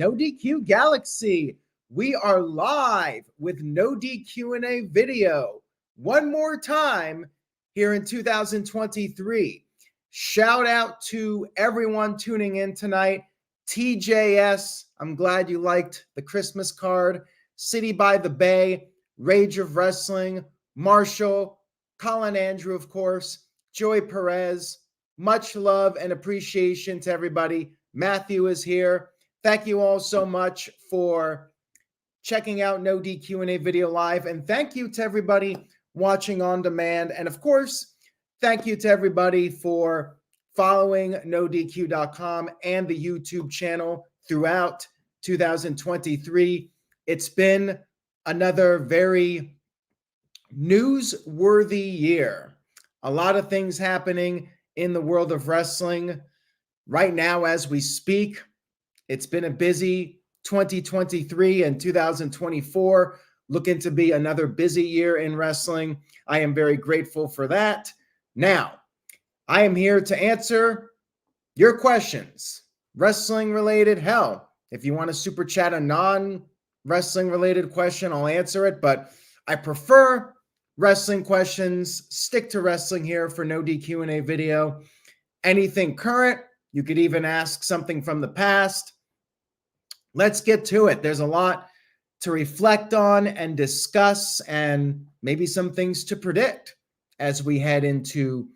No DQ Galaxy. We are live with No DQ&A video one more time here in 2023. Shout out to everyone tuning in tonight. TJS, I'm glad you liked the Christmas card. City by the Bay, Rage of Wrestling, Marshall, Colin Andrew, of course, Joey Perez. Much love and appreciation to everybody. Matthew is here. Thank you all so much for checking out No DQ&A video live. And thank you to everybody watching on demand. And of course, thank you to everybody for following NoDQ.com and the YouTube channel throughout 2023. It's been another very newsworthy year. A lot of things happening in the world of wrestling right now as we speak. It's been a busy 2023 and 2024, looking to be another busy year in wrestling. I am very grateful for that. Now, I am here to answer your questions, wrestling related. Hell, if you want to super chat a non-wrestling related question, I'll answer it, but I prefer wrestling questions. Stick to wrestling here for No DQ&A video. Anything current, you could even ask something from the past. Let's get to it. There's a lot to reflect on and discuss, and maybe some things to predict as we head into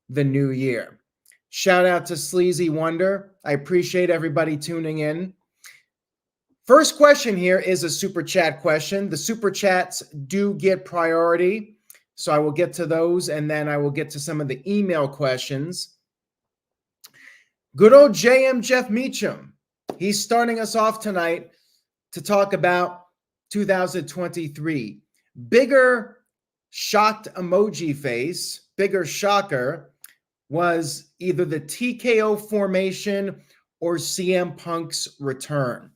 the new year. Shout out to Sleazy Wonder. I appreciate everybody tuning in. First question here is a super chat question. The super chats do get priority, so I will get to those, and then I will get to some of the email questions. Good old JM Jeff Meacham. He's starting us off tonight to talk about 2023. Bigger shocked emoji face, bigger shocker, was either the TKO formation or CM Punk's return.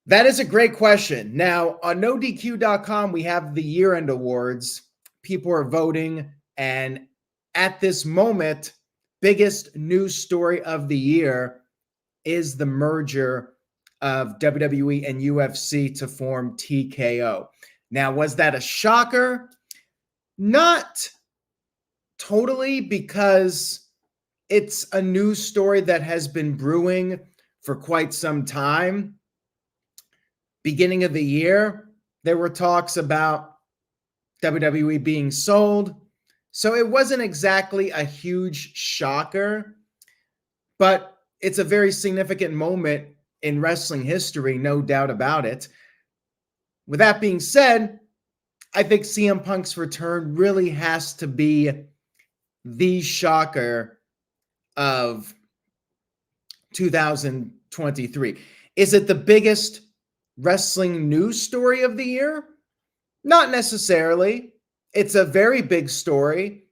That is a great question. Now, on NoDQ.com, we have the year-end awards. People are voting, and at this moment, biggest news story of the year is the merger of WWE and UFC to form TKO. Now, was that a shocker? Not totally, because it's a news story that has been brewing for quite some time. Beginning of the year, there were talks about WWE being sold. So it wasn't exactly a huge shocker, but it's a very significant moment in wrestling history, no doubt about it. With that being said, I think CM Punk's return really has to be the shocker of 2023. Is it the biggest wrestling news story of the year? Not necessarily. It's a very big story.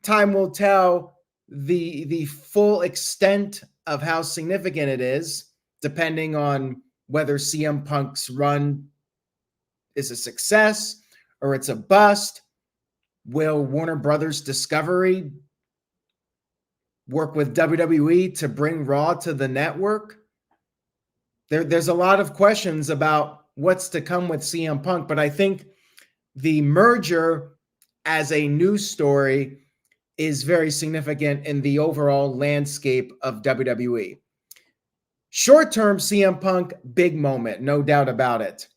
Time will tell the full extent of how significant it is, depending on whether CM Punk's run is a success or it's a bust. Will Warner Brothers Discovery work with WWE to bring Raw to the network? There's a lot of questions about what's to come with CM Punk, but I think the merger as a news story is very significant in the overall landscape of WWE. Short-term, CM Punk, big moment, no doubt about it.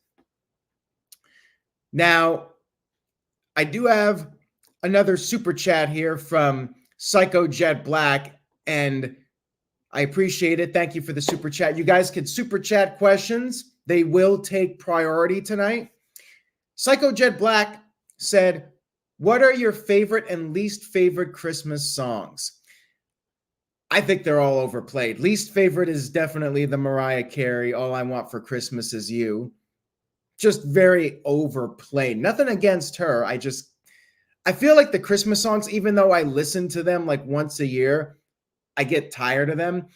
Now, I do have another super chat here from Psycho Jet Black, and I appreciate it. Thank you for the super chat. You guys can super chat questions. They will take priority tonight. Psycho Jet Black said, what are your favorite and least favorite Christmas songs? I think they're all overplayed. Least favorite is definitely the Mariah Carey, All I Want for Christmas Is You. Just very overplayed. Nothing against her. I feel like the Christmas songs, even though I listen to them like once a year, I get tired of them.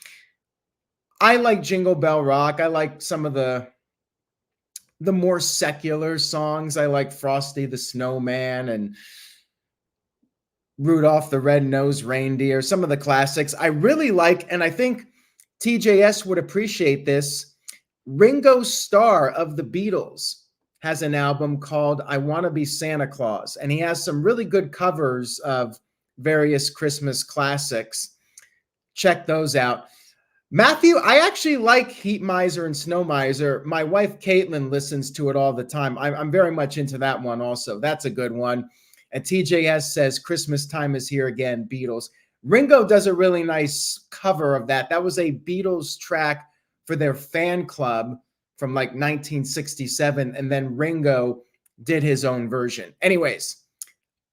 I like Jingle Bell Rock. I like some of the more secular songs. I like Frosty the Snowman and Rudolph the Red-Nosed Reindeer, some of the classics. I really like, and I think TJS would appreciate this, Ringo Starr of the Beatles has an album called I Want to Be Santa Claus, and he has some really good covers of various Christmas classics. Check those out. Matthew, I actually like Heat Miser and Snow Miser. My wife, Caitlin, listens to it all the time. I'm very much into that one also. That's a good one. And TJS says, Christmas time is here again, Beatles. Ringo does a really nice cover of that. That was a Beatles track for their fan club from like 1967. And then Ringo did his own version. Anyways,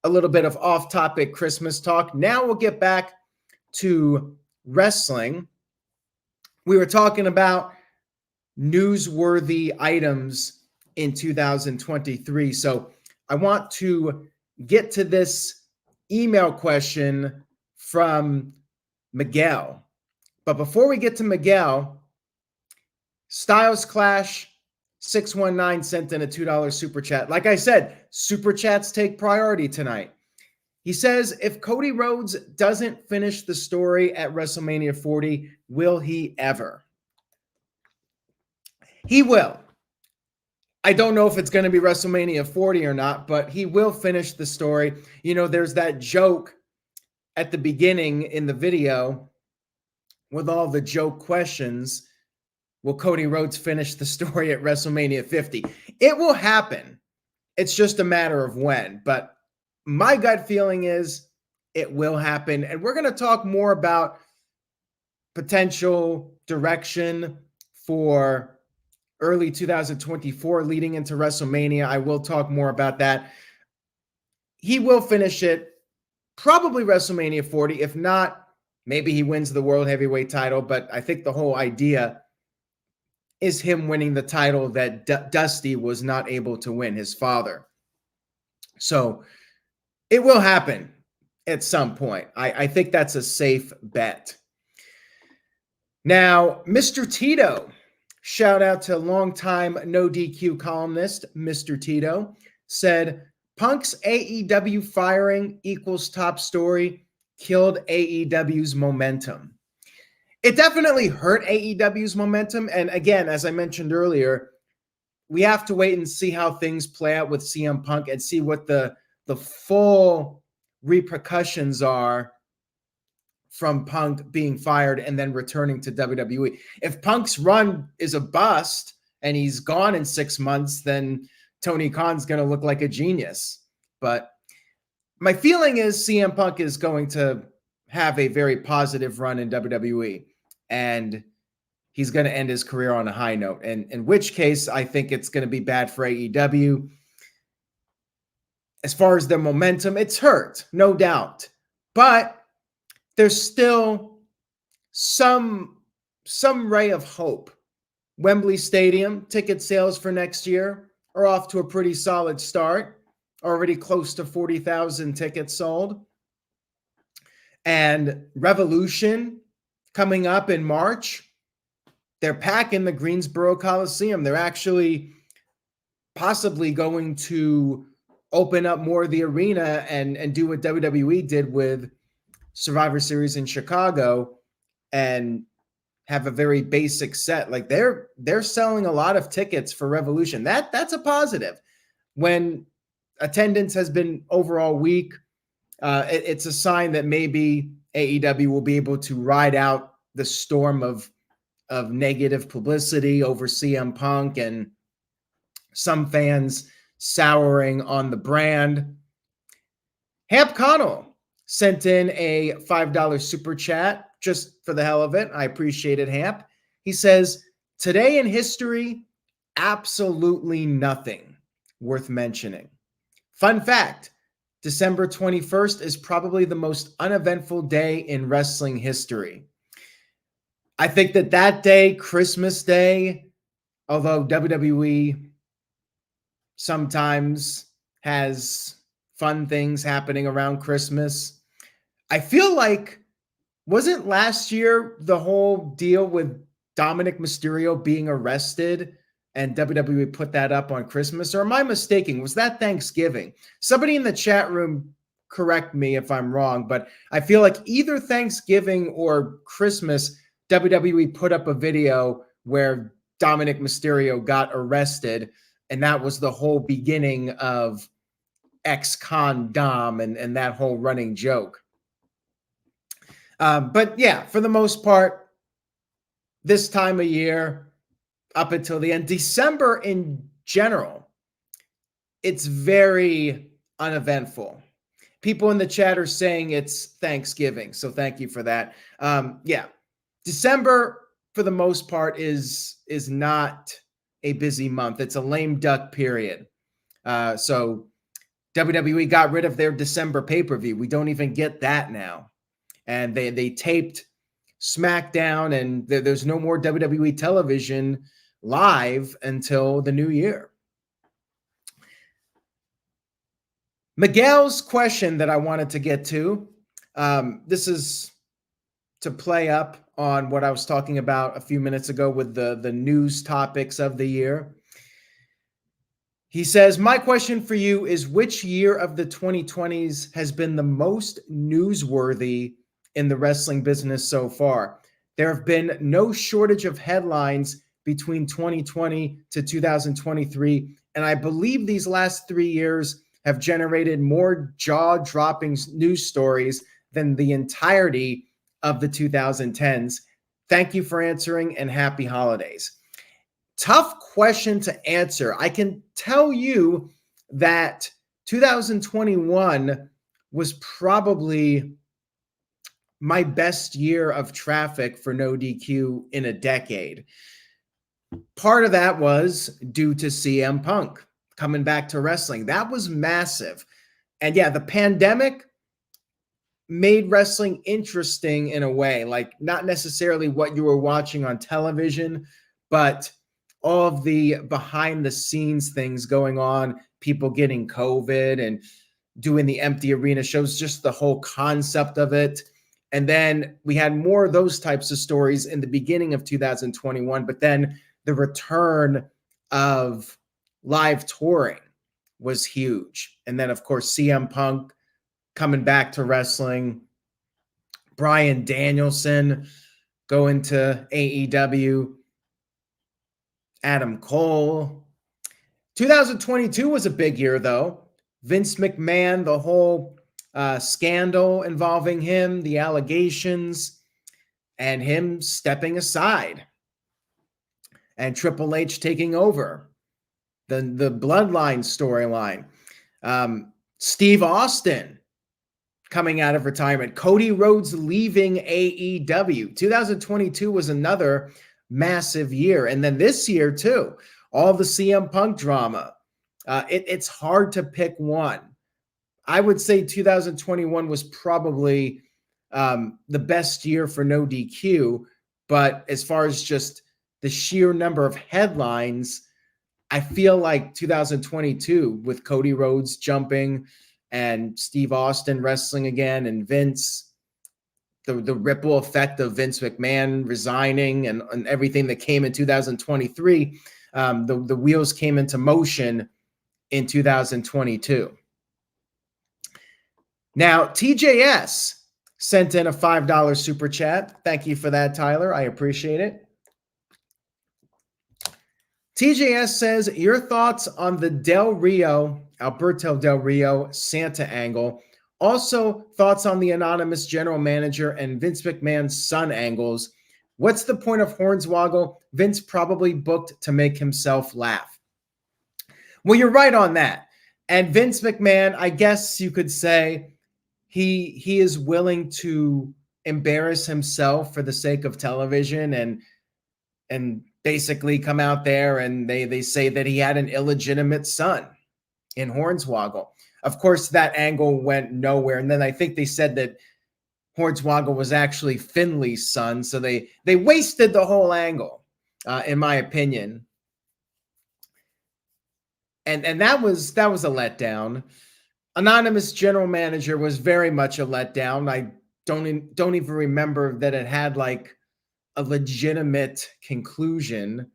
a little bit of off-topic Christmas talk. Now we'll get back to wrestling. We were talking about newsworthy items in 2023. So I want to get to this email question from Miguel. But before we get to Miguel, Styles Clash 619 sent in a $2 super chat. Like I said, super chats take priority tonight. He says, if Cody Rhodes doesn't finish the story at WrestleMania 40, will he ever? He will. I don't know if it's going to be WrestleMania 40 or not, but he will finish the story. You know, there's that joke at the beginning in the video with all the joke questions. Will Cody Rhodes finish the story at WrestleMania 50? It will happen. It's just a matter of when. But my gut feeling is it will happen. And we're going to talk more about potential direction for early 2024 leading into WrestleMania. I will talk more about that. He will finish it probably WrestleMania 40. If not, maybe he wins the World Heavyweight title. But I think the whole idea is him winning the title that Dusty was not able to win, his father. So it will happen at some point. I think that's a safe bet. Now, Mr. Tito, shout out to longtime No DQ columnist, Mr. Tito, said, Punk's AEW firing equals top story, killed AEW's momentum. It definitely hurt AEW's momentum. And again, as I mentioned earlier, we have to wait and see how things play out with CM Punk and see what the full repercussions are from Punk being fired and then returning to WWE. If Punk's run is a bust and he's gone in 6 months, then Tony Khan's going to look like a genius. But my feeling is CM Punk is going to have a very positive run in WWE, and he's going to end his career on a high note. And in which case, I think it's going to be bad for AEW. As far as their momentum, it's hurt, no doubt. But there's still some ray of hope. Wembley Stadium ticket sales for next year are off to a pretty solid start, already close to 40,000 tickets sold. And Revolution coming up in March, they're packing the Greensboro Coliseum. They're actually possibly going to open up more of the arena and do what WWE did with Survivor Series in Chicago and have a very basic set. Like they're selling a lot of tickets for Revolution. That's a positive. When attendance has been overall weak, it's a sign that maybe AEW will be able to ride out the storm of negative publicity over CM Punk and some fans souring on the brand. Hamp Connell sent in a $5 super chat just for the hell of it. I appreciate it, Hamp. He says, today in history, absolutely nothing worth mentioning. Fun fact, December 21st is probably the most uneventful day in wrestling history. I think that day, Christmas Day, although WWE sometimes has fun things happening around Christmas, I feel like, wasn't last year the whole deal with Dominic Mysterio being arrested and WWE put that up on Christmas? Or am I mistaken? Was that Thanksgiving? Somebody in the chat room correct me if I'm wrong, but I feel like either Thanksgiving or Christmas, WWE put up a video where Dominic Mysterio got arrested, and that was the whole beginning of ex-con Dom and that whole running joke. But yeah, for the most part, this time of year, up until the end, December in general, it's very uneventful. People in the chat are saying it's Thanksgiving, so thank you for that. Yeah, December for the most part is not a busy month. It's a lame duck period. So WWE got rid of their December pay-per-view. We don't even get that now. And they taped SmackDown, and there's no more WWE television live until the new year. Miguel's question that I wanted to get to, this is to play up on what I was talking about a few minutes ago with the news topics of the year. He says, my question for you is, which year of the 2020s has been the most newsworthy in the wrestling business so far? There have been no shortage of headlines between 2020 to 2023, and I believe these last 3 years have generated more jaw-dropping news stories than the entirety of the 2010s. Thank you for answering, and happy holidays. Tough question to answer. I can tell you that 2021 was probably my best year of traffic for NoDQ in a decade. Part of that was due to CM Punk coming back to wrestling. That was massive. And yeah, the pandemic made wrestling interesting in a way, like not necessarily what you were watching on television, but all of the behind the scenes things going on, people getting COVID and doing the empty arena shows, just the whole concept of it. And then we had more of those types of stories in the beginning of 2021, but then the return of live touring was huge. And then, of course, CM Punk coming back to wrestling, Bryan Danielson going to AEW, Adam Cole. 2022 was a big year, though. Vince McMahon, the whole scandal involving him, the allegations, and him stepping aside, and Triple H taking over. The Bloodline storyline. Steve Austin coming out of retirement. Cody Rhodes leaving AEW. 2022 was another massive year. And then this year, too, all the CM Punk drama. It's hard to pick one. I would say 2021 was probably the best year for NoDQ. But as far as just the sheer number of headlines, I feel like 2022 with Cody Rhodes jumping and Steve Austin wrestling again, and Vince, the ripple effect of Vince McMahon resigning and everything that came in 2023, the wheels came into motion in 2022. Now, TJS sent in a $5 super chat. Thank you for that, Tyler. I appreciate it. TJS says, your thoughts on the Alberto Del Rio Santa angle. Also, thoughts on the anonymous general manager and Vince McMahon's son angles. What's the point of Hornswoggle? Vince probably booked to make himself laugh. Well, you're right on that. And Vince McMahon, I guess you could say he is willing to embarrass himself for the sake of television and basically come out there and they say that he had an illegitimate son in Hornswoggle. Of course, that angle went nowhere. And then I think they said that Hornswoggle was actually Finley's son. So they wasted the whole angle, in my opinion. And that was a letdown. Anonymous general manager was very much a letdown. I don't even remember that it had like a legitimate conclusion.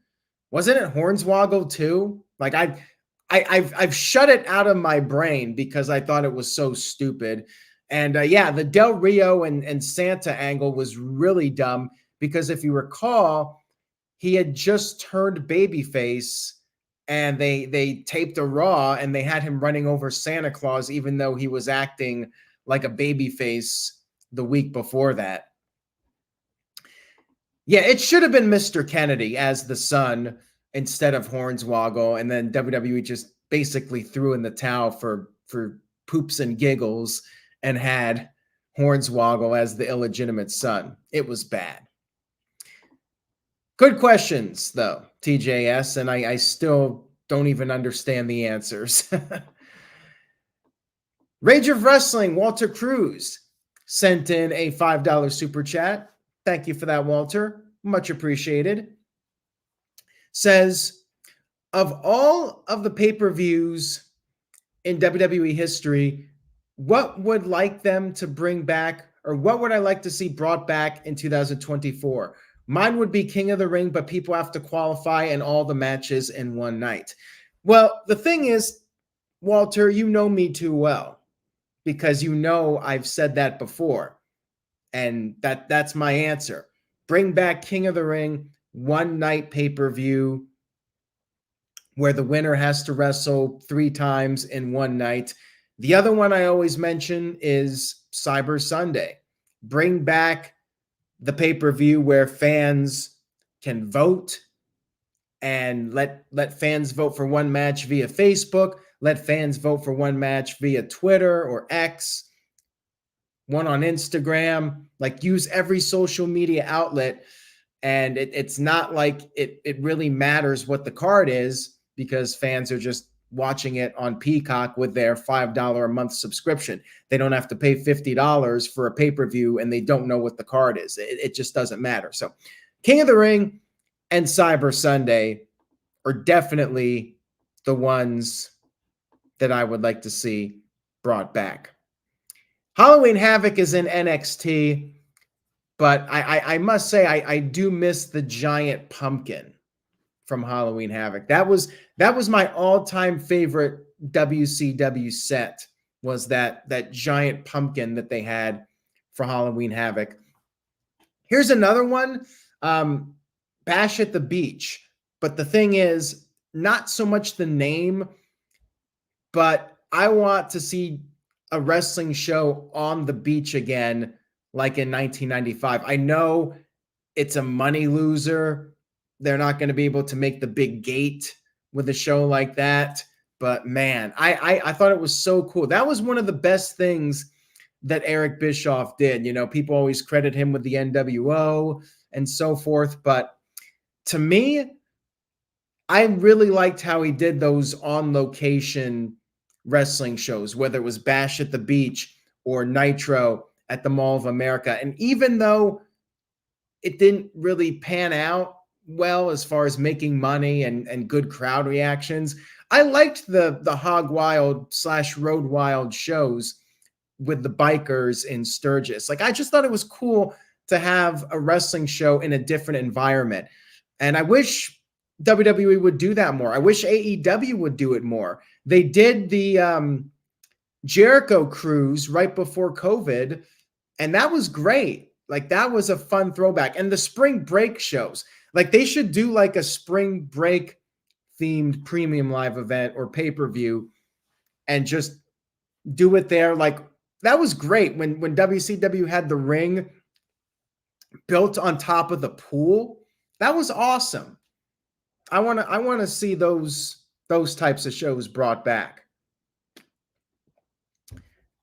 Wasn't it Hornswoggle too? Like I've shut it out of my brain because I thought it was so stupid. And yeah, the Del Rio and Santa angle was really dumb because if you recall, he had just turned babyface, and they taped a Raw and they had him running over Santa Claus, even though he was acting like a babyface the week before that. Yeah, it should have been Mr. Kennedy as the son instead of Hornswoggle, and then WWE just basically threw in the towel for poops and giggles and had Hornswoggle as the illegitimate son. It was bad. Good questions, though, TJS, and I still don't even understand the answers. Rage of Wrestling, Walter Cruz, sent in a $5 super chat. Thank you for that, Walter. Much appreciated. Says, of all of the pay-per-views in WWE history, what would like them to bring back, or what would I like to see brought back in 2024? Mine would be King of the Ring, but people have to qualify and all the matches in one night. Well, the thing is, Walter, you know me too well, because you know I've said that before. And that's my answer. Bring back King of the Ring, one night pay-per-view where the winner has to wrestle 3 times in one night. The other one I always mention is Cyber Sunday. Bring back the pay-per-view where fans can vote, and let fans vote for one match via Facebook, let fans vote for one match via Twitter or X, one on Instagram, like use every social media outlet. And it's not like it really matters what the card is, because fans are just watching it on Peacock with their $5 a month subscription. They don't have to pay $50 for a pay-per-view and they don't know what the card is. It just doesn't matter. So King of the Ring and Cyber Sunday are definitely the ones that I would like to see brought back. Halloween Havoc is in NXT, but I must say I do miss the giant pumpkin from Halloween Havoc. That was my all-time favorite WCW set, was that giant pumpkin that they had for Halloween Havoc. Here's another one, Bash at the Beach. But the thing is, not so much the name, but I want to see a wrestling show on the beach again, like in 1995. I know it's a money loser. They're not going to be able to make the big gate with a show like that. But man, I thought it was so cool. That was one of the best things that Eric Bischoff did. You know, people always credit him with the NWO and so forth. But to me, I really liked how he did those on location wrestling shows, whether it was Bash at the Beach or Nitro at the Mall of America. And even though it didn't really pan out well as far as making money and good crowd reactions, I liked the Hog Wild / Road Wild shows with the bikers in Sturgis. Like, I just thought it was cool to have a wrestling show in a different environment. And I wish WWE would do that more. I wish AEW would do it more. They did the Jericho cruise right before COVID, and that was great. Like, that was a fun throwback. And the spring break shows, like, they should do like a spring break themed premium live event or pay-per-view and just do it there. Like, that was great when WCW had the ring built on top of the pool. That was awesome. I want to see those types of shows brought back.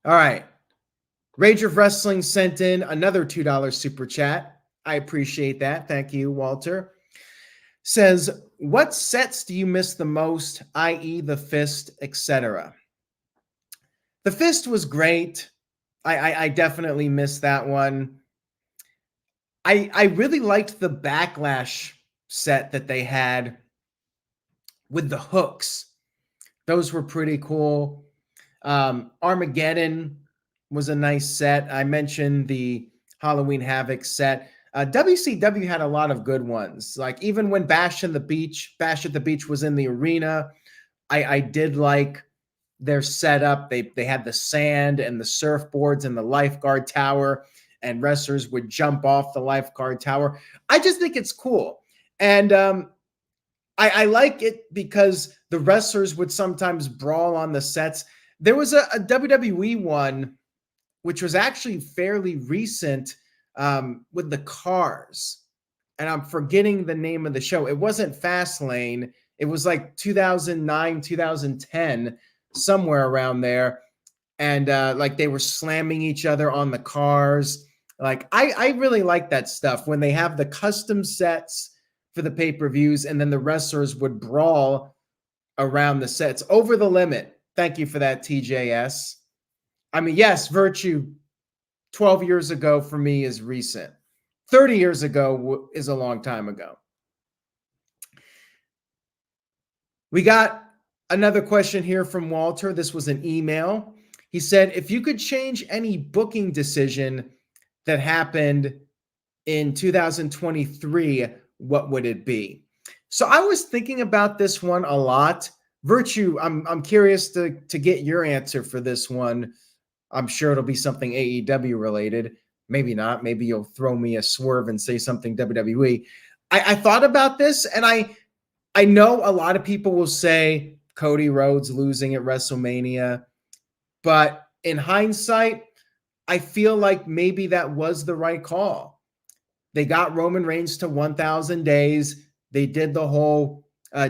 All right. Rage of Wrestling sent in another $2 super chat. I appreciate that. Thank you, Walter. Says, what sets do you miss the most, i.e. the Fist, etc.? The Fist was great. I definitely missed that one. I really liked the Backlash set that they had with the hooks. Those were pretty cool. Armageddon was a nice set. I mentioned the Halloween Havoc set. WCW had a lot of good ones. Like, even when Bash at the Beach was in the arena, I did like their setup. They had the sand and the surfboards and the lifeguard tower, and wrestlers would jump off the lifeguard tower. I just think it's cool. And I like it because the wrestlers would sometimes brawl on the sets. There was a WWE one, which was actually fairly recent, with the cars. And I'm forgetting the name of the show. It wasn't Fastlane. It was like 2009, 2010, somewhere around there. And like they were slamming each other on the cars. Like I really like that stuff when they have the custom sets for the pay-per-views and then the wrestlers would brawl around the sets. Over the limit. Thank you for that, TJS. I mean, yes, Virtue 12 years ago for me is recent. 30 years ago is a long time ago. We got another question here from Walter. This was an email. He said, if you could change any booking decision that happened in 2023, what would it be? So I was thinking about this one a lot. Virtue, I'm curious to get your answer for this one. I'm sure it'll be something AEW related. Maybe not. Maybe you'll throw me a swerve and say something WWE. I thought about this, and I know a lot of people will say Cody Rhodes losing at WrestleMania, but in hindsight, I feel like maybe that was the right call. They got Roman Reigns to 1,000 days. They did the whole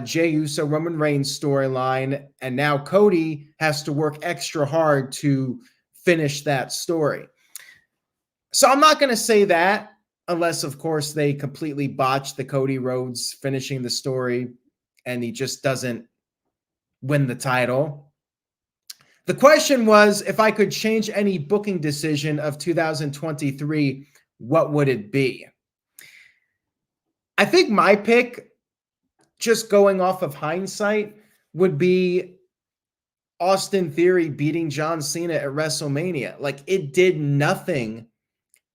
Jey Uso Roman Reigns storyline, and now Cody has to work extra hard to finish that story. So I'm not going to say that unless, of course, they completely botch the Cody Rhodes finishing the story and he just doesn't win the title. The question was, if I could change any booking decision of 2023, what would it be? I think my pick, just going off of hindsight, would be Austin Theory beating John Cena at WrestleMania. Like, it did nothing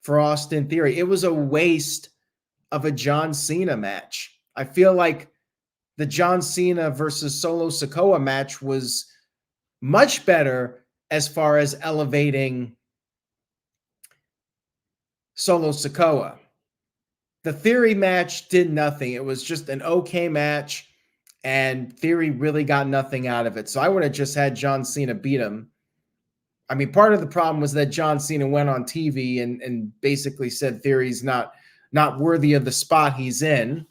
for Austin Theory. It was a waste of a John Cena match. I feel like the John Cena versus Solo Sikoa match was much better as far as elevating Solo Sikoa. The Theory match did nothing. It was just an okay match, and Theory really got nothing out of it. So I would have just had John Cena beat him. I mean, part of the problem was that John Cena went on TV and basically said Theory's not worthy of the spot he's in.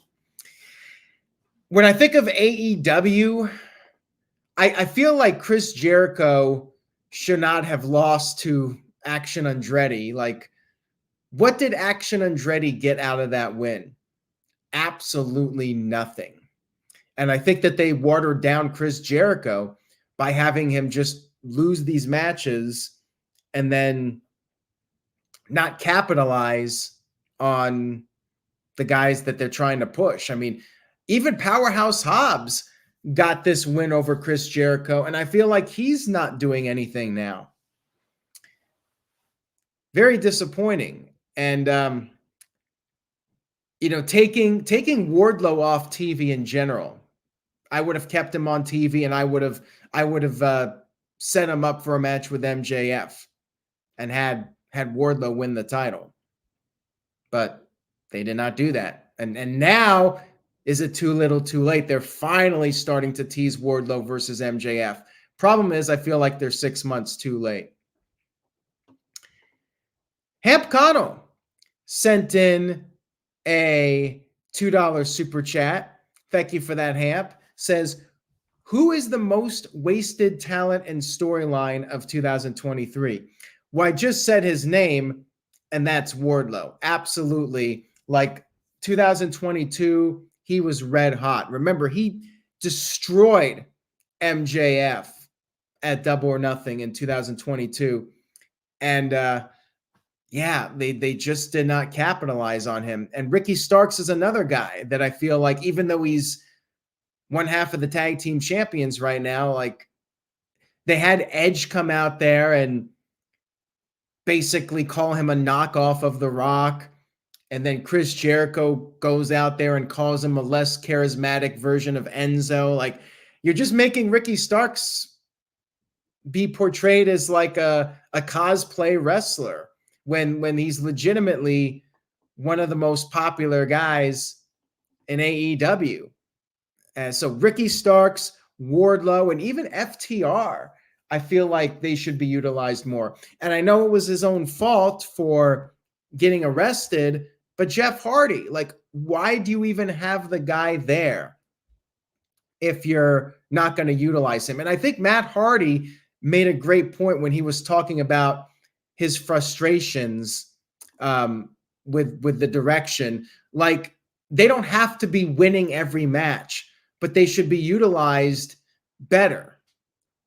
When I think of AEW, I feel like Chris Jericho should not have lost to Action Andretti. Like, what did Action Andretti get out of that win? Absolutely nothing. And I think that they watered down Chris Jericho by having him just lose these matches and then not capitalize on the guys that they're trying to push. I mean, even Powerhouse Hobbs got this win over Chris Jericho, and I feel like he's not doing anything now. Very disappointing. And taking Wardlow off TV in general, I would have kept him on TV, and I would have set him up for a match with MJF and had Wardlow win the title. But they did not do that. And now, is it too little too late? They're finally starting to tease Wardlow versus MJF. Problem is, I feel like they're 6 months too late. Hamp Connell sent in a $2 super chat. Thank you for that, Hamp. Says, who is the most wasted talent and storyline of 2023? Well, I just said his name, and that's Wardlow. Absolutely. Like 2022, he was red hot. Remember, he destroyed MJF at Double or Nothing in 2022. And they just did not capitalize on him. And Ricky Starks is another guy that I feel like, even though he's one half of the tag team champions right now, like, they had Edge come out there and basically call him a knockoff of The Rock. And then Chris Jericho goes out there and calls him a less charismatic version of Enzo. Like, you're just making Ricky Starks be portrayed as like a cosplay wrestler when he's legitimately one of the most popular guys in AEW. And so Ricky Starks, Wardlow, and even FTR, I feel like they should be utilized more. And I know it was his own fault for getting arrested, but Jeff Hardy, like, why do you even have the guy there if you're not going to utilize him? And I think Matt Hardy made a great point when he was talking about his frustrations with the direction. Like, they don't have to be winning every match, but they should be utilized better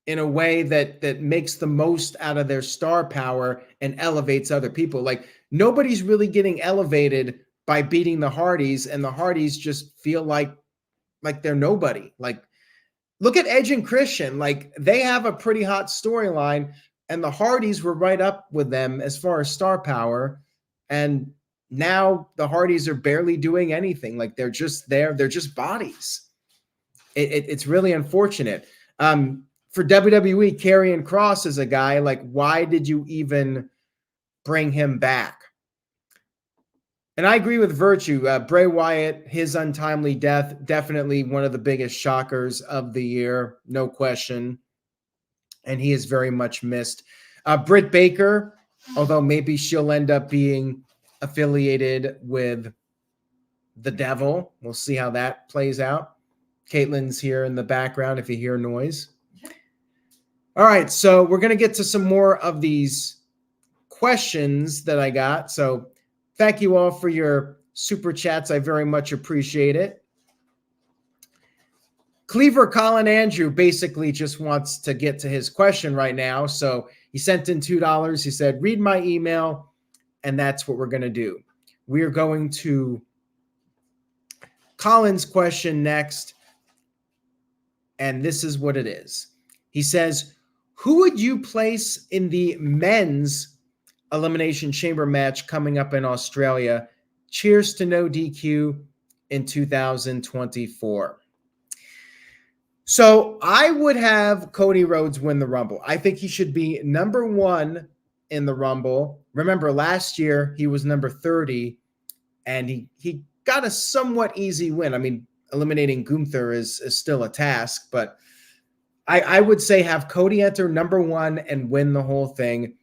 in a way that makes the most out of their star power and elevates other people. Like, nobody's really getting elevated by beating the Hardys, and the Hardys just feel like they're nobody. Like, look at Edge and Christian. Like, they have a pretty hot storyline, and the Hardys were right up with them as far as star power. And now the Hardys are barely doing anything. Like, they're just there. They're just bodies. It's really unfortunate. For WWE, Karrion Kross is a guy, like, why did you even bring him back? And I agree with Virtue. Bray Wyatt, his untimely death, definitely one of the biggest shockers of the year, no question. And he is very much missed. Britt Baker, although maybe she'll end up being affiliated with the devil. We'll see how that plays out. Caitlin's here in the background if you hear noise. All right, so we're going to get to some more of these questions that I got. So thank you all for your super chats. I very much appreciate it. Cleaver Colin Andrew basically just wants to get to his question right now. So he sent in $2. He said, read my email, and that's what we're going to do. We're going to Colin's question next, and this is what it is. He says, who would you place in the men's Elimination Chamber match coming up in Australia? Cheers to No DQ in 2024. So I would have Cody Rhodes win the Rumble. I think he should be number 1 in the Rumble. Remember, last year he was number 30, and he got a somewhat easy win. I mean, eliminating Gunther is still a task, but I would say have Cody enter number 1 and win the whole thing.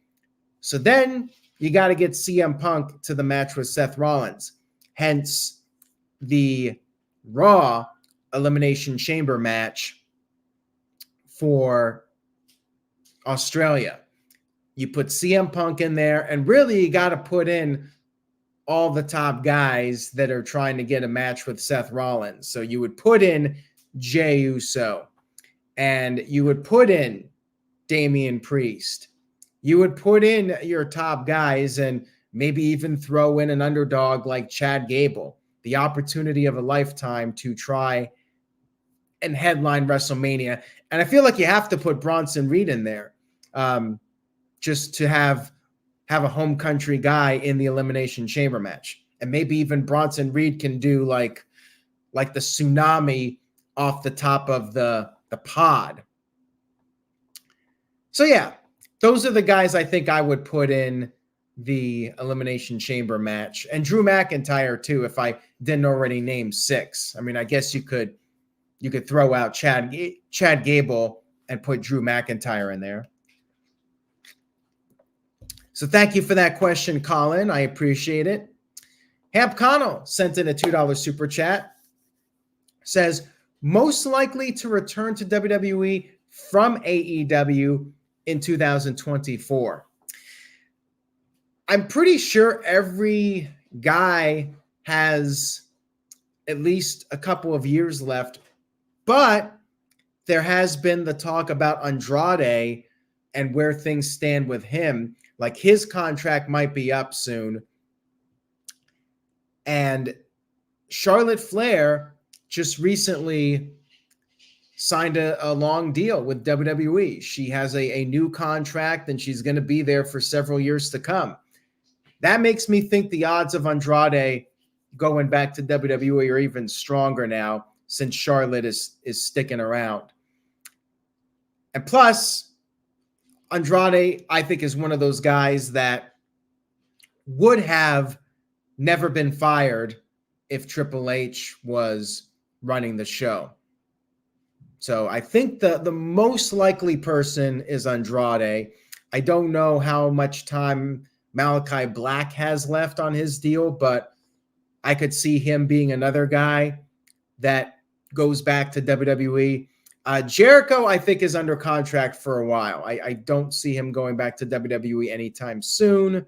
So then you got to get CM Punk to the match with Seth Rollins. Hence the Raw Elimination Chamber match for Australia. You put CM Punk in there, and really you got to put in all the top guys that are trying to get a match with Seth Rollins. So you would put in Jey Uso, and you would put in Damian Priest. You would put in your top guys and maybe even throw in an underdog like Chad Gable. The opportunity of a lifetime to try and headline WrestleMania. And I feel like you have to put Bronson Reed in there just to have a home country guy in the Elimination Chamber match. And maybe even Bronson Reed can do like the tsunami off the top of the pod. So yeah, those are the guys I think I would put in the Elimination Chamber match. And Drew McIntyre too, if I didn't already name 6. I mean, I guess you could throw out Chad Gable and put Drew McIntyre in there. So thank you for that question, Colin. I appreciate it. Hamp Connell sent in a $2 super chat. Says, most likely to return to WWE from AEW in 2024. I'm pretty sure every guy has at least a couple of years left, but there has been the talk about Andrade and where things stand with him. Like, his contract might be up soon. And Charlotte Flair just recently signed a long deal with WWE. She has a new contract, and she's going to be there for several years to come. That makes me think the odds of Andrade going back to WWE are even stronger now, since Charlotte is sticking around. And plus, Andrade, I think, is one of those guys that would have never been fired if Triple H was running the show. So I think the most likely person is Andrade. I don't know how much time Malachi Black has left on his deal, but I could see him being another guy that goes back to WWE. Jericho, I think, is under contract for a while. I don't see him going back to WWE anytime soon.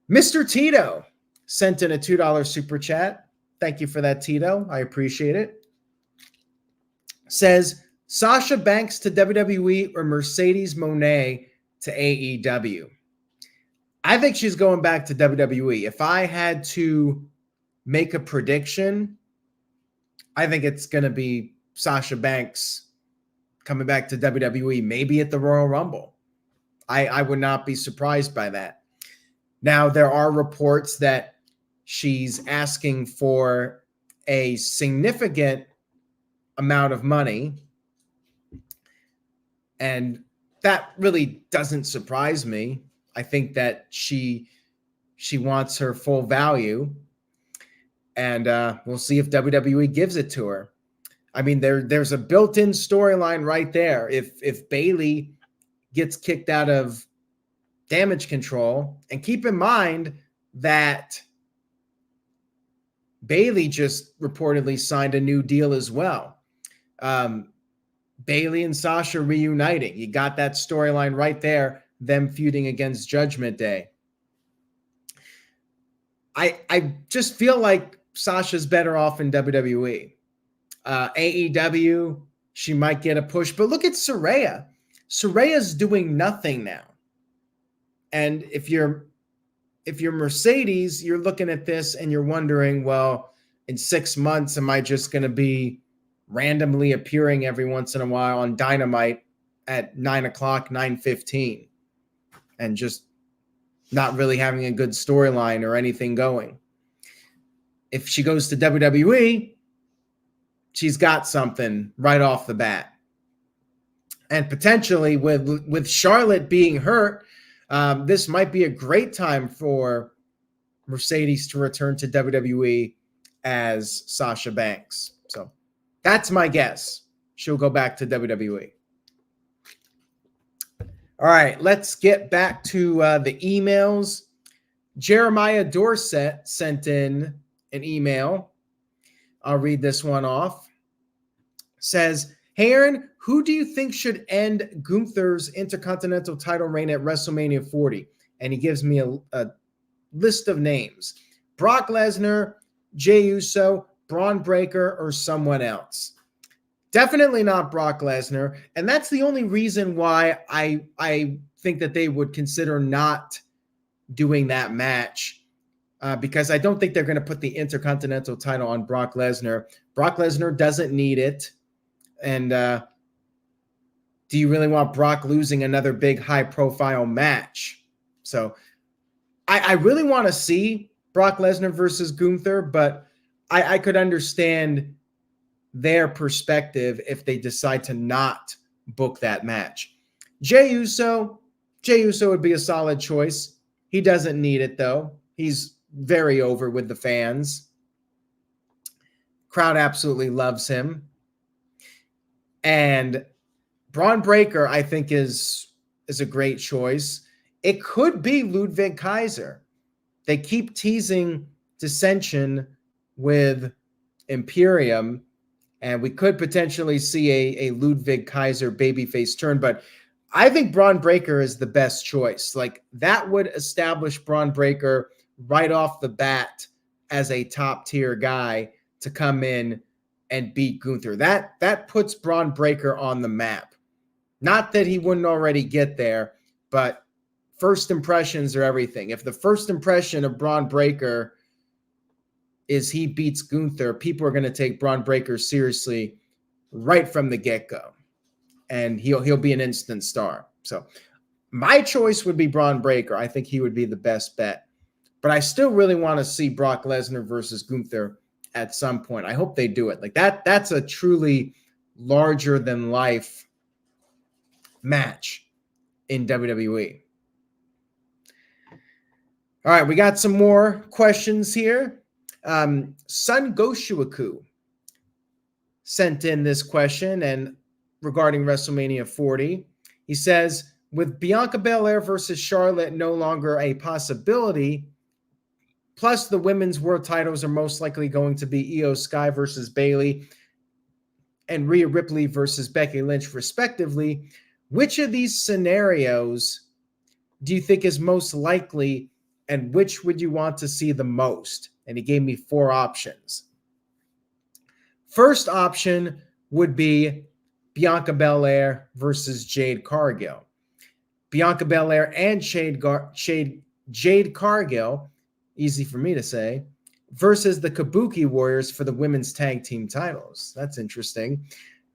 Mr. Tito sent in a $2 super chat. Thank you for that, Tito. I appreciate it. Says, Sasha Banks to WWE or Mercedes Moné to AEW? I think she's going back to WWE. If I had to make a prediction, I think it's going to be Sasha Banks coming back to WWE, maybe at the Royal Rumble. I would not be surprised by that. Now, there are reports that she's asking for a significant amount of money, and that really doesn't surprise me. I think that she wants her full value, and we'll see if WWE gives it to her. I mean, there's a built-in storyline right there. If Bayley gets kicked out of Damage Control, and keep in mind that Bayley just reportedly signed a new deal as well. Bayley and Sasha reuniting. You got that storyline right there, them feuding against Judgment Day. I just feel like Sasha's better off in WWE. AEW, she might get a push, but look at Saraya. Saraya's doing nothing now. And if you're Mercedes, you're looking at this and you're wondering, well, in 6 months, am I just going to be randomly appearing every once in a while on Dynamite at 9 o'clock, 9:15, and just not really having a good storyline or anything going? If she goes to WWE, she's got something right off the bat. And potentially with Charlotte being hurt, this might be a great time for Mercedes to return to WWE as Sasha Banks. So that's my guess. She'll go back to WWE. All right, let's get back to the emails. Jeremiah Dorset sent in an email. I'll read this one off. Says, hey, Aaron, who do you think should end Gunther's Intercontinental title reign at WrestleMania 40? And he gives me a list of names. Brock Lesnar, Jey Uso, Braun Breaker, or someone else. Definitely not Brock Lesnar. And that's the only reason why I think that they would consider not doing that match. Because I don't think they're going to put the Intercontinental title on Brock Lesnar. Brock Lesnar doesn't need it. And do you really want Brock losing another big high-profile match? So I really want to see Brock Lesnar versus Gunther, but I could understand their perspective if they decide to not book that match. Jey Uso would be a solid choice. He doesn't need it, though. He's very over with the fans. Crowd absolutely loves him. And Braun Breaker, I think, is a great choice. It could be Ludwig Kaiser. They keep teasing dissension with Imperium, and we could potentially see a Ludwig Kaiser babyface turn, but I think Braun Breaker is the best choice. Like, that would establish Braun Breaker right off the bat as a top-tier guy to come in and beat Gunther. That puts Braun Breaker on the map. Not that he wouldn't already get there, but first impressions are everything. If the first impression of Braun Breaker is he beats Gunther, people are going to take Braun Breaker seriously right from the get-go. And he'll be an instant star. So my choice would be Braun Breaker. I think he would be the best bet. But I still really want to see Brock Lesnar versus Gunther at some point. I hope they do it. Like that's a truly larger than life match in WWE. All right, we got some more questions here. Sun Goshuaku sent in this question and regarding WrestleMania 40. He says, with Bianca Belair versus Charlotte no longer a possibility, plus the women's world titles are most likely going to be Io Sky versus Bayley and Rhea Ripley versus Becky Lynch, respectively, which of these scenarios do you think is most likely, and which would you want to see the most? And he gave me 4 options. First option would be Bianca Belair versus Jade Cargill. Bianca Belair and Jade Cargill, easy for me to say, versus the Kabuki Warriors for the women's tag team titles. That's interesting.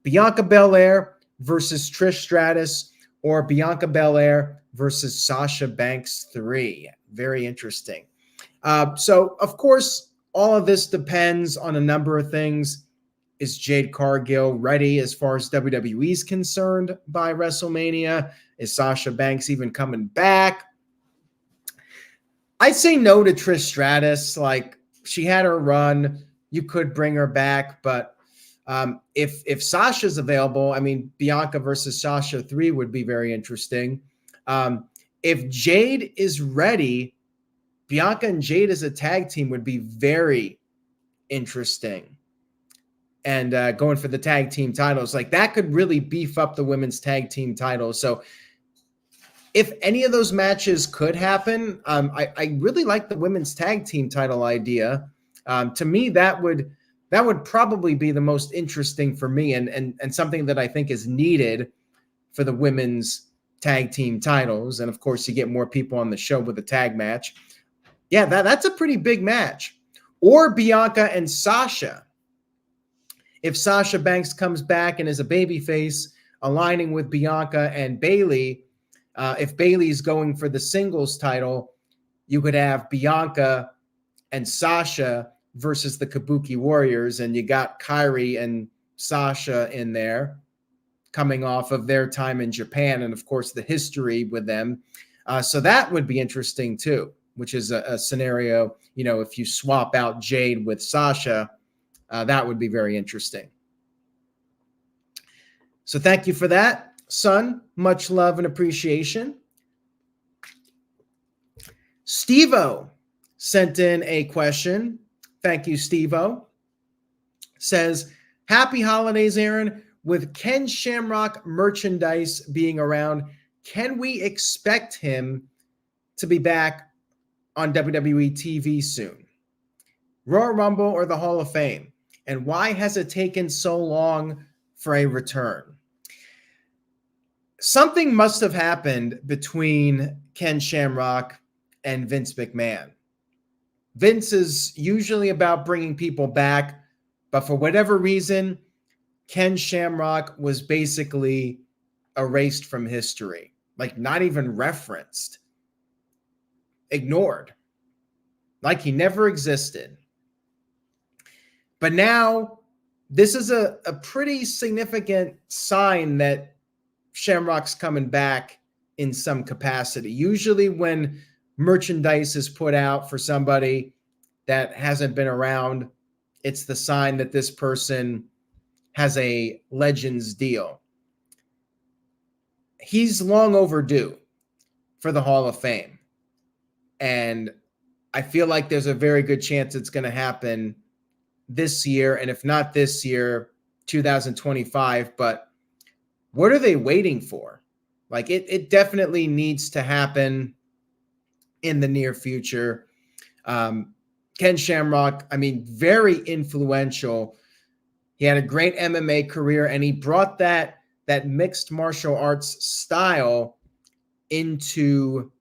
Bianca Belair versus Trish Stratus, or Bianca Belair versus Sasha Banks 3. Very interesting. So, of course, all of this depends on a number of things. Is Jade Cargill ready as far as WWE is concerned by WrestleMania? Is Sasha Banks even coming back? I'd say no to Trish Stratus. Like, she had her run. You could bring her back, but if Sasha's available, I mean, Bianca versus Sasha 3 would be very interesting. If Jade is ready, Bianca and Jade as a tag team would be very interesting. And going for the tag team titles, like that could really beef up the women's tag team titles. So if any of those matches could happen, I really like the women's tag team title idea. To me, that would probably be the most interesting for me, and something that I think is needed for the women's tag team titles. And of course, you get more people on the show with a tag match. Yeah, that's a pretty big match. Or Bianca and Sasha. If Sasha Banks comes back and is a babyface, aligning with Bianca and Bayley, if Bayley's going for the singles title, you could have Bianca and Sasha versus the Kabuki Warriors, and you got Kairi and Sasha in there coming off of their time in Japan and, of course, the history with them. So that would be interesting too, which is a scenario, if you swap out Jade with Sasha, that would be very interesting. So thank you for that, son. Much love and appreciation. Steve-O sent in a question. Thank you, Steve-O. Says, happy holidays, Aaron. With Ken Shamrock merchandise being around, can we expect him to be back on WWE TV soon? Royal Rumble or the Hall of Fame? And why has it taken so long for a return? Something must have happened between Ken Shamrock and Vince McMahon. Vince is usually about bringing people back, but for whatever reason, Ken Shamrock was basically erased from history, like not even referenced, ignored, like he never existed. But now this is a pretty significant sign that Shamrock's coming back in some capacity. Usually when merchandise is put out for somebody that hasn't been around, it's the sign that this person has a Legends deal. He's long overdue for the Hall of Fame. And I feel like there's a very good chance it's going to happen this year. And if not this year, 2025. But what are they waiting for? Like it definitely needs to happen in the near future. Ken Shamrock, I mean, very influential. He had a great MMA career, and he brought that mixed martial arts style into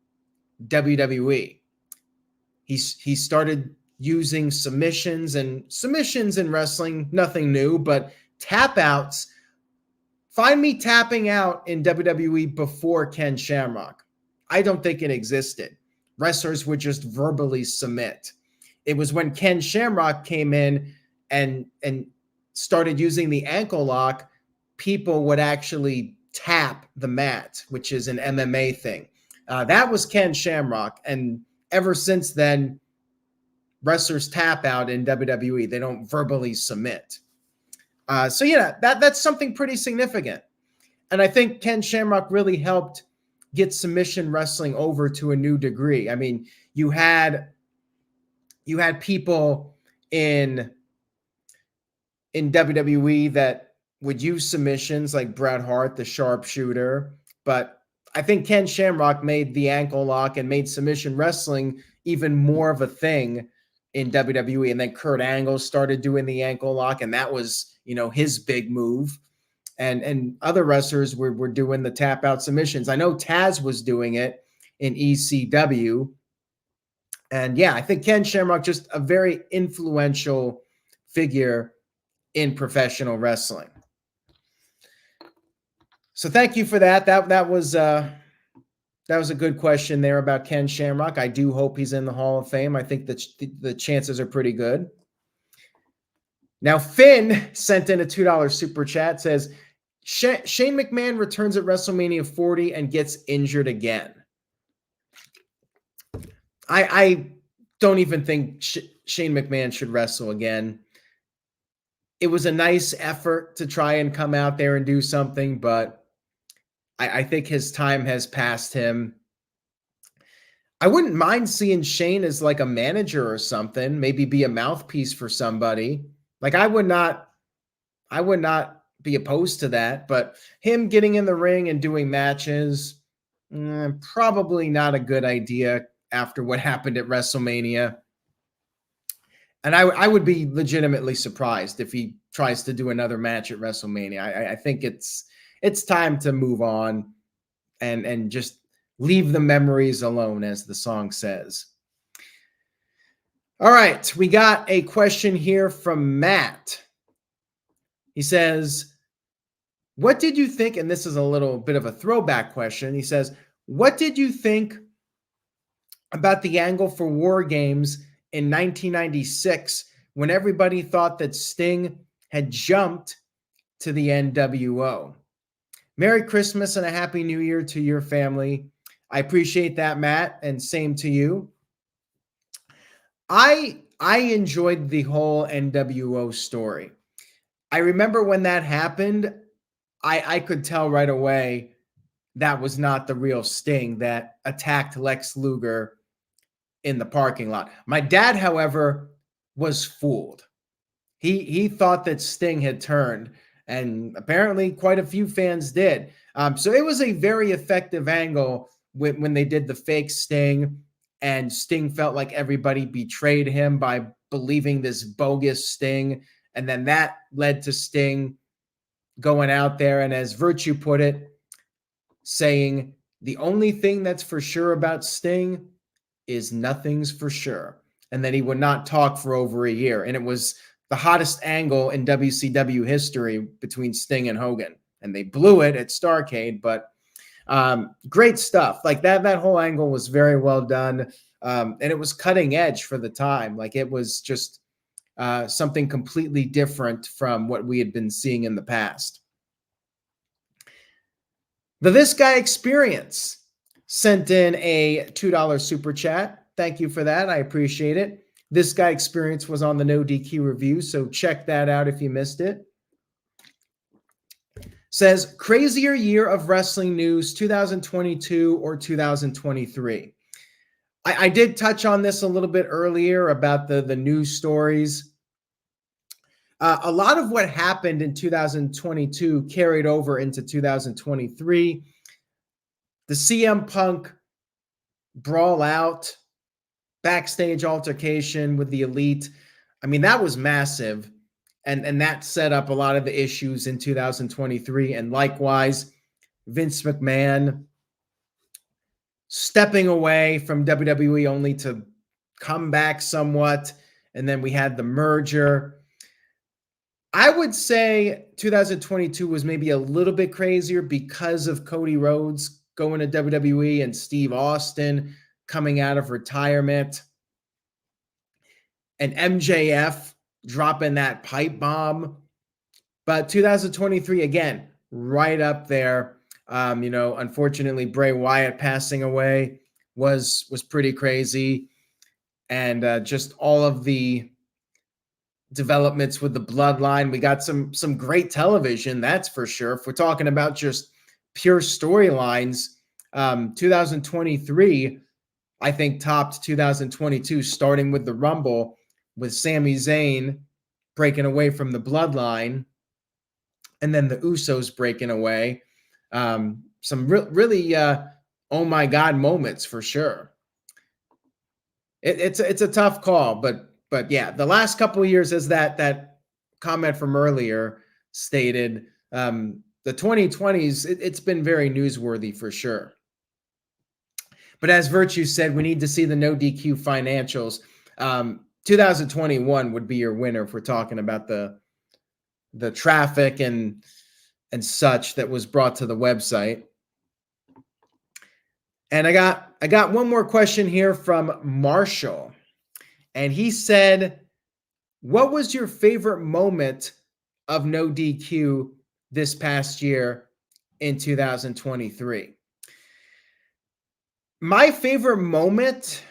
WWE. He started using submissions in wrestling, nothing new, but tap outs. Find me tapping out in WWE before Ken Shamrock. I don't think it existed. Wrestlers would just verbally submit. It was when Ken Shamrock came in and started using the ankle lock, people would actually tap the mat, which is an MMA thing. That was Ken Shamrock. And ever since then, wrestlers tap out in WWE. They don't verbally submit. So yeah, that's something pretty significant. And I think Ken Shamrock really helped get submission wrestling over to a new degree. I mean, you had people in WWE that would use submissions like Bret Hart, the sharpshooter, but I think Ken Shamrock made the ankle lock and made submission wrestling even more of a thing in WWE. And then Kurt Angle started doing the ankle lock, and that was, his big move. And other wrestlers were doing the tap out submissions. I know Taz was doing it in ECW. And yeah, I think Ken Shamrock, just a very influential figure in professional wrestling. So thank you for that. That was a good question there about Ken Shamrock. I do hope he's in the Hall of Fame. I think that the chances are pretty good. Now, Finn sent in a $2 super chat, says, Shane McMahon returns at WrestleMania 40 and gets injured again. I don't even think Shane McMahon should wrestle again. It was a nice effort to try and come out there and do something, but I think his time has passed him. I wouldn't mind seeing Shane as like a manager or something, maybe be a mouthpiece for somebody. Like I would not be opposed to that, but him getting in the ring and doing matches, probably not a good idea after what happened at WrestleMania. And I would be legitimately surprised if he tries to do another match at WrestleMania. I think it's time to move on and just leave the memories alone, as the song says. All right, we got a question here from Matt. He says, what did you think? And this is a little bit of a throwback question. He says, what did you think about the angle for War Games in 1996 when everybody thought that Sting had jumped to the NWO? Merry Christmas and a Happy New Year to your family. I appreciate that, Matt, and same to you. I enjoyed the whole NWO story. I remember when that happened, I could tell right away that was not the real Sting that attacked Lex Luger in the parking lot. My dad, however, was fooled. He thought that Sting had turned, and apparently quite a few fans did. So it was a very effective angle when they did the fake Sting, and Sting felt like everybody betrayed him by believing this bogus Sting. And then that led to Sting going out there and, as Virtue put it, saying, the only thing that's for sure about Sting is nothing's for sure. And then he would not talk for over a year. And it was the hottest angle in WCW history between Sting and Hogan. And they blew it at Starrcade, but great stuff. Like that whole angle was very well done. And it was cutting edge for the time. Like it was just something completely different from what we had been seeing in the past. The This Guy Experience sent in a $2 super chat. Thank you for that. I appreciate it. This Guy Experience was on the No DQ review, so check that out if you missed it. Says, crazier year of wrestling news, 2022 or 2023? I did touch on this a little bit earlier about the news stories. A lot of what happened in 2022 carried over into 2023. The CM Punk brawl out, backstage altercation with the Elite. I mean, that was massive. And that set up a lot of the issues in 2023. And likewise, Vince McMahon stepping away from WWE only to come back somewhat. And then we had the merger. I would say 2022 was maybe a little bit crazier because of Cody Rhodes going to WWE and Steve Austin coming out of retirement. And MJF dropping that pipe bomb. But 2023, again, right up there. Unfortunately, Bray Wyatt passing away was pretty crazy. and just all of the developments with the bloodline. We got some great television, that's for sure. If we're talking about just pure storylines, 2023, I think, topped 2022, starting with the Rumble, with Sami Zayn breaking away from the bloodline, and then the Usos breaking away. Some really, oh my God moments for sure. It's a tough call, but yeah, the last couple of years, as that comment from earlier stated, the 2020s, it's been very newsworthy for sure. But as Virtue said, we need to see the no DQ financials. 2021 would be your winner if we're talking about the traffic and such that was brought to the website. And I got one more question here from Marshall. And he said, what was your favorite moment of no DQ this past year in 2023? My favorite moment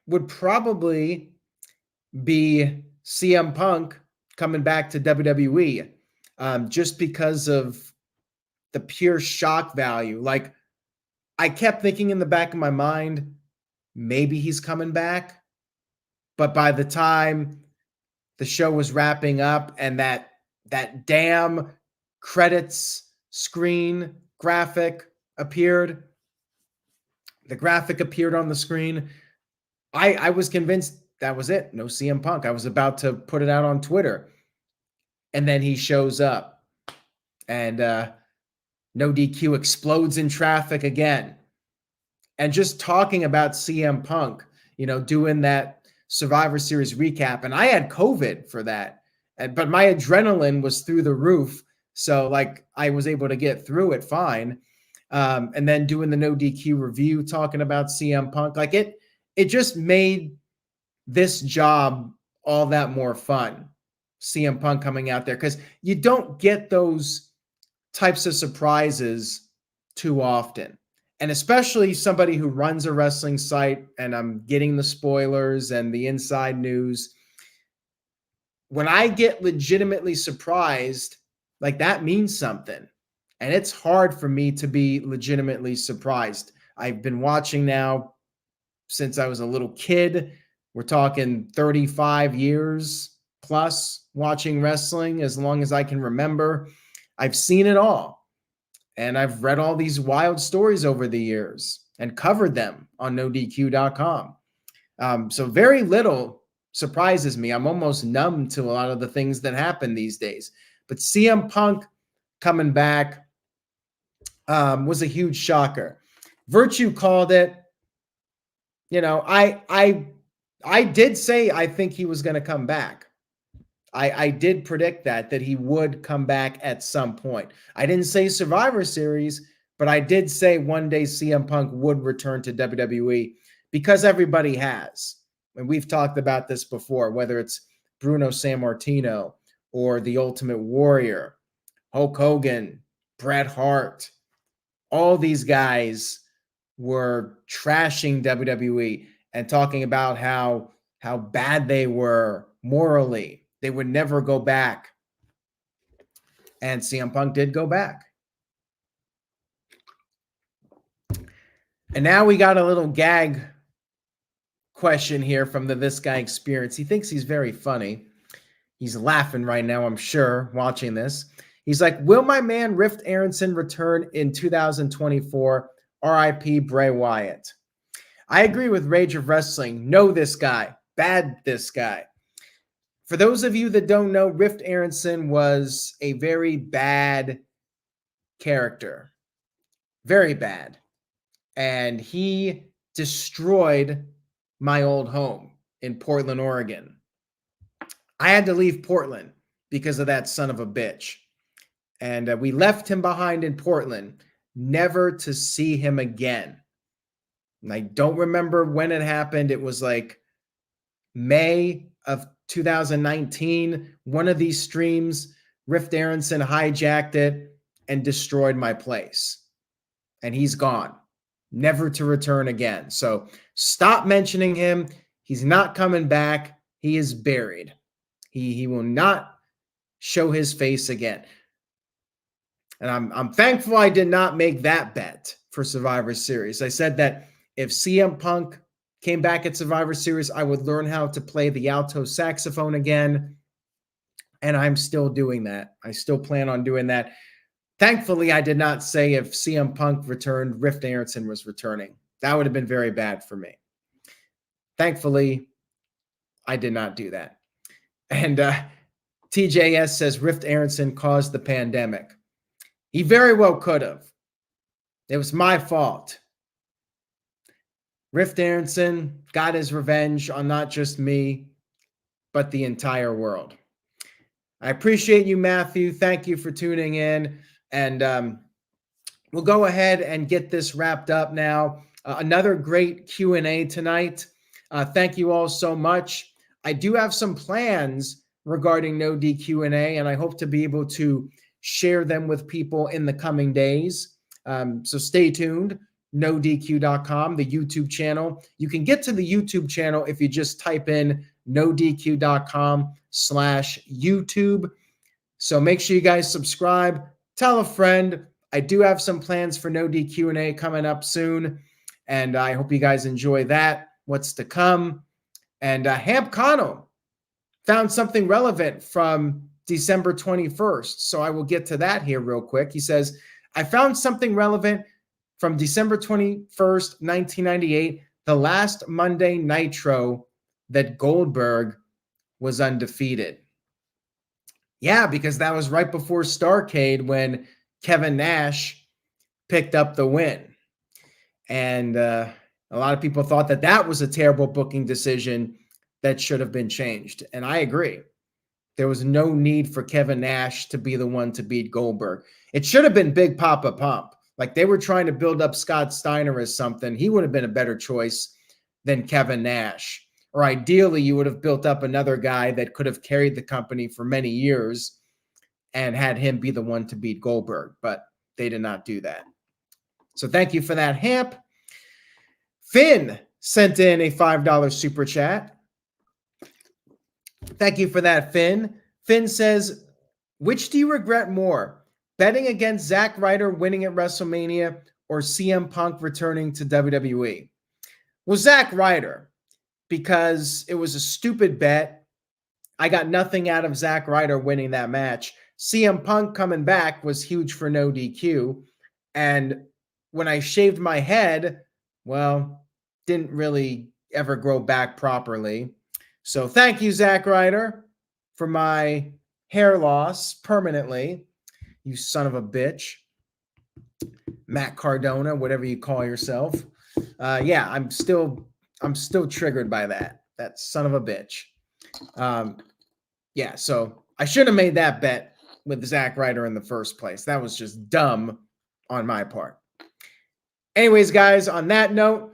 would probably be CM Punk coming back to WWE, just because of the pure shock value. Like, I kept thinking in the back of my mind, maybe he's coming back. But by the time the show was wrapping up and that damn credits screen graphic appeared, the graphic appeared on the screen, I was convinced that was it. No CM Punk. I was about to put it out on Twitter. And then he shows up. And no DQ explodes in traffic again. And just talking about CM Punk, doing that Survivor Series recap. And I had COVID for that. But my adrenaline was through the roof. So, like, I was able to get through it fine. And then doing the no DQ review, talking about CM Punk. Like, it just made this job all that more fun. CM Punk coming out there, because you don't get those types of surprises too often. And especially somebody who runs a wrestling site, and I'm getting the spoilers and the inside news. When I get legitimately surprised, like, that means something. And it's hard for me to be legitimately surprised. I've been watching now since I was a little kid. We're talking 35 years plus watching wrestling, as long as I can remember. I've seen it all. And I've read all these wild stories over the years and covered them on NoDQ.com. So very little surprises me. I'm almost numb to a lot of the things that happen these days. But CM Punk coming back was a huge shocker. Virtue called it. I did say I think he was going to come back. I did predict that he would come back at some point. I didn't say Survivor Series, but I did say one day CM Punk would return to WWE, because everybody has. And we've talked about this before, whether it's Bruno Sammartino or The Ultimate Warrior, Hulk Hogan, Bret Hart. All these guys were trashing WWE and talking about how bad they were morally. They would never go back. And CM Punk did go back. And now we got a little gag question here from the This Guy Experience. He thinks he's very funny. He's laughing right now, I'm sure, watching this. He's like, will my man Rift Aronson return in 2024? RIP Bray Wyatt. I agree with Rage of Wrestling. Know this guy. Bad this guy. For those of you that don't know, Rift Aronson was a very bad character. Very bad. And he destroyed my old home in Portland, Oregon. I had to leave Portland because of that son of a bitch. And we left him behind in Portland, never to see him again. And I don't remember when it happened. It was like May of 2019. One of these streams, Rift Aronson hijacked it and destroyed my place. And he's gone, never to return again. So stop mentioning him. He's not coming back. He is buried. He will not show his face again. And I'm thankful I did not make that bet for Survivor Series. I said that if CM Punk came back at Survivor Series, I would learn how to play the alto saxophone again. And I'm still doing that. I still plan on doing that. Thankfully, I did not say if CM Punk returned, Rift Aronson was returning. That would have been very bad for me. Thankfully, I did not do that. And TJS says Rift Aronson caused the pandemic. He very well could have. It was my fault. Rift Aronson got his revenge on not just me, but the entire world. I appreciate you, Matthew. Thank you for tuning in. And we'll go ahead and get this wrapped up now. Another great Q&A tonight. Thank you all so much. I do have some plans regarding NoDQ&A, and I hope to be able to share them with people in the coming days. So stay tuned. NoDQ.com, the YouTube channel. You can get to the YouTube channel if you just type in NoDQ.com/YouTube. So make sure you guys subscribe. Tell a friend. I do have some plans for NoDQ&A coming up soon, and I hope you guys enjoy that. What's to come. And Hamp Connell found something relevant from December 21st. So I will get to that here real quick. He says, I found something relevant from December 21st, 1998, the last Monday Nitro, that Goldberg was undefeated. Yeah, because that was right before Starrcade when Kevin Nash picked up the win. And a lot of people thought that that was a terrible booking decision that should have been changed. And I agree. There was no need for Kevin Nash to be the one to beat Goldberg. It should have been Big Papa Pump. Like they were trying to build up Scott Steiner as something. He would have been a better choice than Kevin Nash. Or ideally, you would have built up another guy that could have carried the company for many years and had him be the one to beat Goldberg. But they did not do that. So thank you for that, Hamp. Finn sent in a $5 super chat. Thank you for that, Finn. Finn says, which do you regret more? Betting against Zack Ryder winning at WrestleMania or CM Punk returning to WWE? Well, Zack Ryder, because it was a stupid bet. I got nothing out of Zack Ryder winning that match. CM Punk coming back was huge for No DQ. And when I shaved my head, well, didn't really ever grow back properly. So thank you, Zack Ryder, for my hair loss permanently. You son of a bitch. Matt Cardona, whatever you call yourself. Yeah, I'm still triggered by that. That son of a bitch. Yeah, so I should have made that bet with Zack Ryder in the first place. That was just dumb on my part. Anyways, guys, on that note,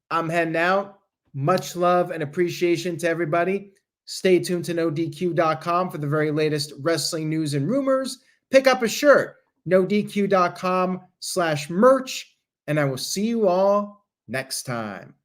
I'm heading out. Much love and appreciation to everybody. Stay tuned to NoDQ.com for the very latest wrestling news and rumors. Pick up a shirt, NoDQ.com/merch, and I will see you all next time.